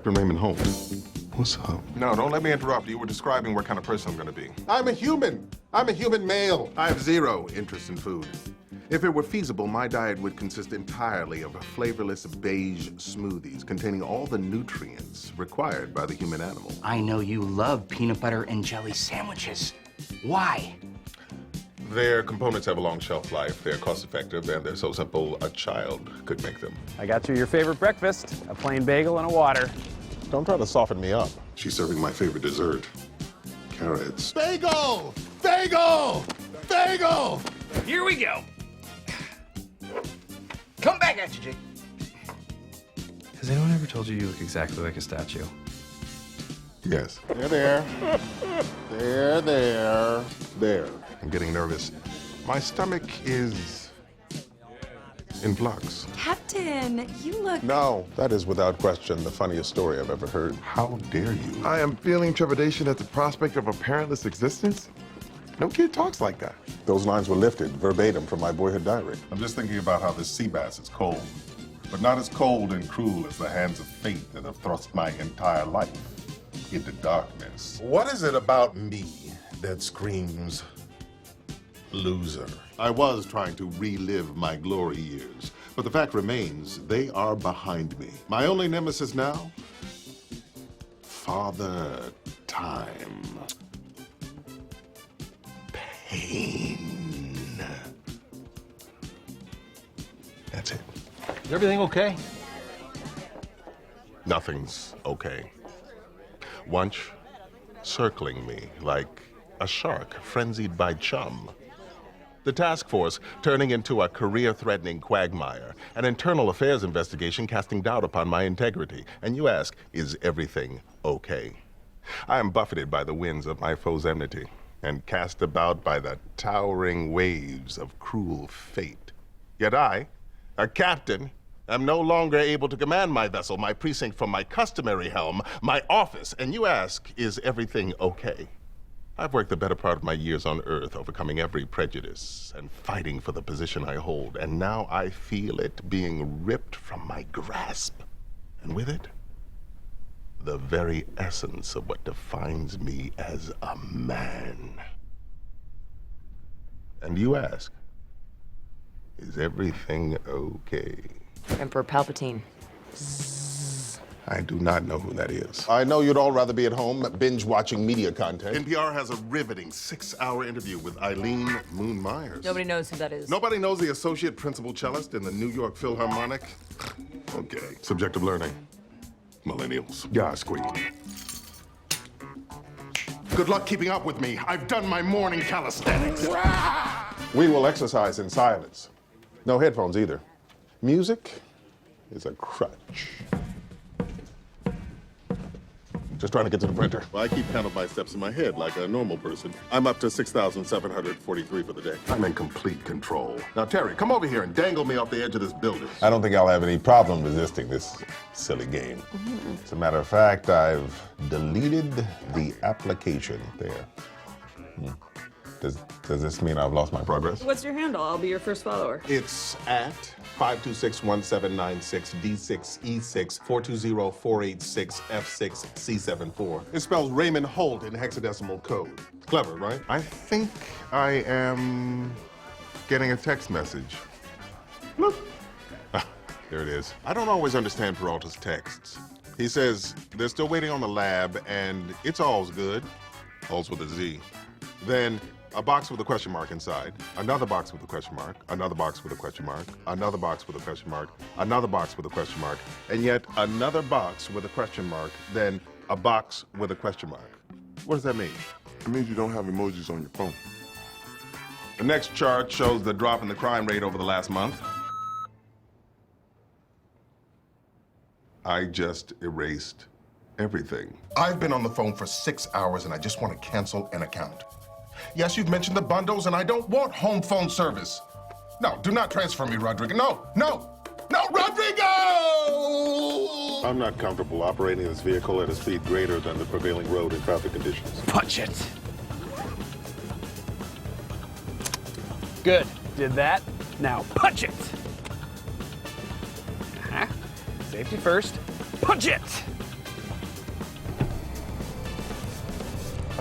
Captain Raymond Holt. What's up? No, don't let me interrupt. You were describing what kind of person I'm going to be. I'm a human. I'm a human male. I have zero interest in food. If it were feasible, my diet would consist entirely of flavorless beige smoothies containing all the nutrients required by the human animal. I know you love peanut butter and jelly sandwiches. Why? Their components have a long shelf life, they're cost-effective, and they're so simple a child could make them. I got you your favorite breakfast, a plain bagel and a water. Don't try to soften me up. She's serving my favorite dessert, carrots. Bagel! Bagel! Bagel! Here we go. Come back at you, Jake. Has anyone ever told you you look exactly like a statue? Yes. There. There. I'm getting nervous. My stomach is in flux. Captain, you look... No, that is without question the funniest story I've ever heard. How dare you? I am feeling trepidation at the prospect of a parentless existence. No kid talks like that. Those lines were lifted verbatim from my boyhood diary. I'm just thinking about how this sea bass is cold, but not as cold and cruel as the hands of fate that have thrust my entire life into darkness. What is it about me that screams loser? I was trying to relive my glory years, but the fact remains they are behind me. My only nemesis now? Father Time. Pain. That's it. Is everything okay? Nothing's okay. Wunsch circling me like a shark frenzied by chum. The task force turning into a career-threatening quagmire, an internal affairs investigation casting doubt upon my integrity. And you ask, is everything okay? I am buffeted by the winds of my foe's enmity and cast about by the towering waves of cruel fate. Yet I, a captain, am no longer able to command my vessel, my precinct from my customary helm, my office. And you ask, is everything okay? I've worked the better part of my years on Earth, overcoming every prejudice and fighting for the position I hold. And now I feel it being ripped from my grasp. And with it, the very essence of what defines me as a man. And you ask, is everything okay? Emperor Palpatine. I do not know who that is. I know you'd all rather be at home binge-watching media content. NPR has a riveting 6-hour interview with Eileen Moon Myers. Nobody knows who that is. Nobody knows the associate principal cellist in the New York Philharmonic? Okay. Subjective learning. Millennials. Yeah, squeak. Good luck keeping up with me. I've done my morning calisthenics. We will exercise in silence. No headphones either. Music is a crutch. Just trying to get to the printer. Well, I keep count of my steps in my head like a normal person. I'm up to 6,743 for the day. I'm in complete control. Now, Terry, come over here and dangle me off the edge of this building. I don't think I'll have any problem resisting this silly game. As a matter of fact, I've deleted the application there. Does this mean I've lost my progress? What's your handle? I'll be your first follower. It's at 526-1796-D6E6-420-486-F6C74. It spells Raymond Holt in hexadecimal code. Clever, right? I think I am getting a text message. Look. There it is. I don't always understand Peralta's texts. He says they're still waiting on the lab and it's all's good. All's with a Z. Then a box with a question mark inside, another box with a question mark, another box with a question mark, another box with a question mark, another box with a question mark, and yet another box with a question mark, then a box with a question mark. What does that mean? It means you don't have emojis on your phone. The next chart shows the drop in the crime rate over the last month. I just erased everything. I've been on the phone for 6 hours and I just want to cancel an account. Yes, you've mentioned the bundles, and I don't want home phone service. No, do not transfer me, Rodrigo. No, Rodrigo! I'm not comfortable operating this vehicle at a speed greater than the prevailing road and traffic conditions. Punch it. Good. Did that. Now punch it. Safety first. Punch it.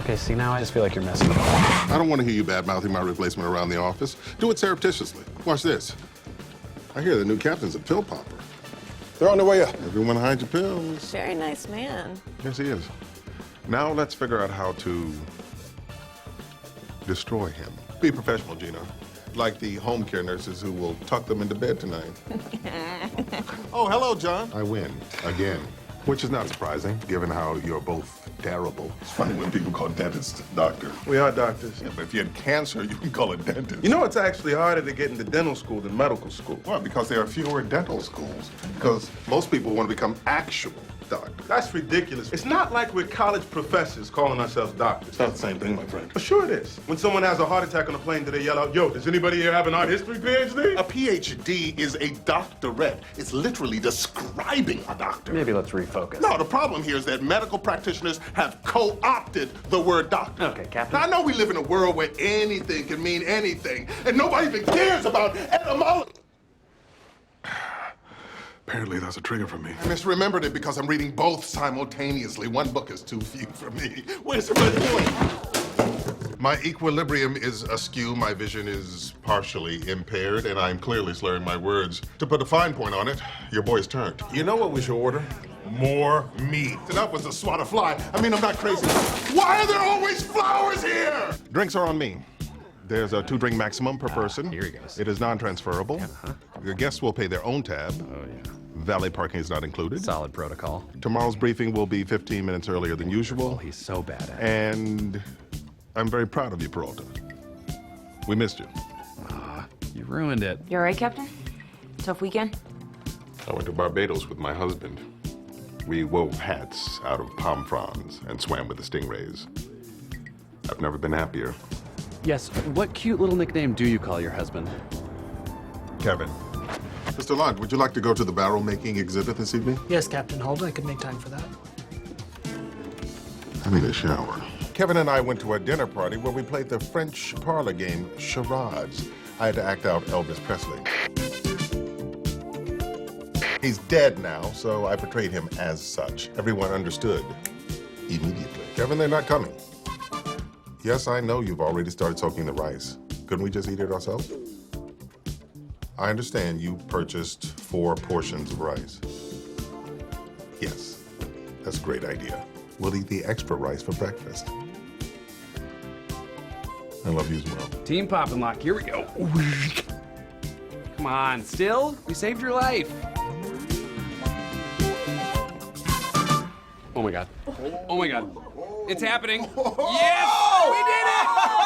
Okay, see, now I just feel like you're messing with me. I don't want to hear you bad-mouthing my replacement around the office. Do it surreptitiously. Watch this. I hear the new captain's a pill popper. They're on their way up. Everyone hide your pills. Very nice man. Yes, he is. Now let's figure out how to destroy him. Be professional, Gina. Like the home care nurses who will tuck them into bed tonight. Oh, hello, John. I win, again. Which is not surprising, given how you're both terrible. It's funny when people call dentists doctors. We are doctors. Yeah, but if you had cancer, you can call it dentist. You know it's actually harder to get into dental school than medical school. Well, because there are fewer dental schools. Because most people want to become actual doctors. That's ridiculous. It's not like we're college professors calling ourselves doctors. It's not the same thing, my friend. But sure it is. When someone has a heart attack on a plane, do they yell out, yo, does anybody here have an art history PhD? A PhD is a doctorate. It's literally describing a doctor. Maybe let's refocus. No, the problem here is that medical practitioners have co-opted the word doctor. Okay, Captain. Now, I know we live in a world where anything can mean anything, and nobody even cares about etymology. Apparently that's a trigger for me. I misremembered it because I'm reading both simultaneously. One book is too few for me. Where's the red point? My equilibrium is askew, my vision is partially impaired, and I'm clearly slurring my words. To put a fine point on it, your boy's turned. You know what we should order? More meat. Enough was to swat a fly. I mean, I'm not crazy. Why are there always flowers here? Drinks are on me. There's a 2-drink maximum per person. Here he goes. It is non-transferable. Your guests will pay their own tab. Oh, yeah. Valet parking is not included. Solid protocol. Tomorrow's briefing will be 15 minutes earlier than usual. Oh, he's so bad at it. And I'm very proud of you, Peralta. We missed you. You ruined it. You all right, Captain? Tough weekend? I went to Barbados with my husband. We wove hats out of palm fronds and swam with the stingrays. I've never been happier. Yes, what cute little nickname do you call your husband? Kevin. Mr. Lund, would you like to go to the barrel-making exhibit this evening? Yes, Captain Holt. I could make time for that. I need a shower. Kevin and I went to a dinner party where we played the French parlor game charades. I had to act out Elvis Presley. He's dead now, so I portrayed him as such. Everyone understood immediately. Kevin, they're not coming. Yes, I know you've already started soaking the rice. Couldn't we just eat it ourselves? I understand you purchased 4 portions of rice. Yes, that's a great idea. We'll eat the extra rice for breakfast. I love you as well. Team Pop and Lock, here we go. Come on, still? We saved your life. Oh my God. Oh my God. It's happening. Yes! We did it!